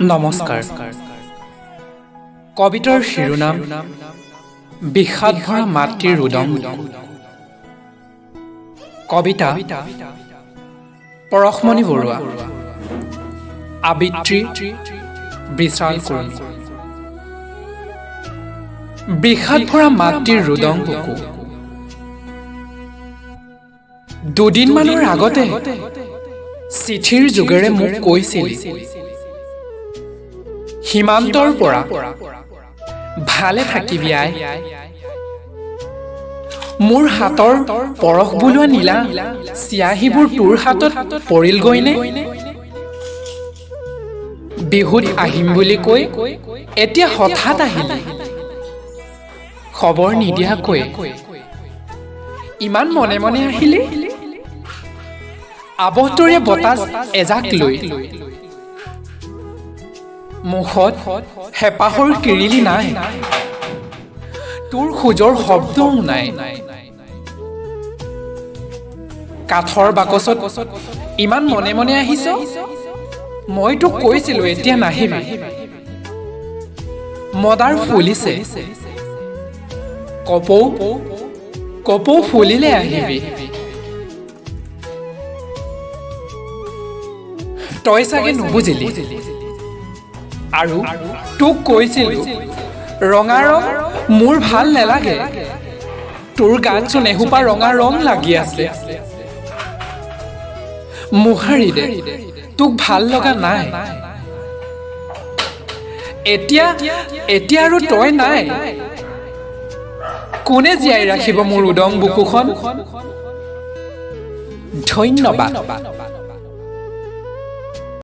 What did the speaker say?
নমস্কাৰ। কবিতাৰ শিৰোনাম বিষাদ ভৰা মাতৃৰ ৰুদন। কবিতা পৰশমণি বৰুৱা, আবৃত্তি বিশাল কুৰ্মী। বিষাদ ভৰা মাতৃৰ ৰুদন বুকু। দুদিনমানৰ আগতে চিঠিৰ যোগেৰে মোক কৈছিলি, সীমান্তৰ পৰা ভালে থাকিবি আই। মোৰ হাতৰ পৰশ বোলোৱা নীলা চিয়াহীবোৰ তোৰ হাতত পৰিলগৈনে? বিহুত আহিম বুলি কৈ এতিয়া হঠাৎ আহিলি, খবৰ নিদিয়াকৈ ইমান মনে মনে আহিলি। আৱতৰীয়া বতাহ এজাক লৈ মুখত হেঁপাহৰ কিৰিলি নাই, তোৰ খোজৰ শব্দও নাই। কাঠৰ বাকচত ইমান মনে মনে আহিছ, মই তোক কৈছিলো এতিয়া নাহিবি। মদাৰ ফুলিছে, কপৌ ফুলিলে আহিবি। তই চাগে নুবুজিলি, আৰু তোক কৈছিলো ৰঙা ৰং মোৰ ভাল নেলাগে, তোৰ গাত চোন এসোপা ৰঙা ৰং লাগি আছে। মোহাৰি দে, তোক ভাল লগা নাই। এতিয়া আৰু তই নাই, কোনে জীয়াই ৰাখিব মোৰ উদং বুকুখন? ধন্যবাদ।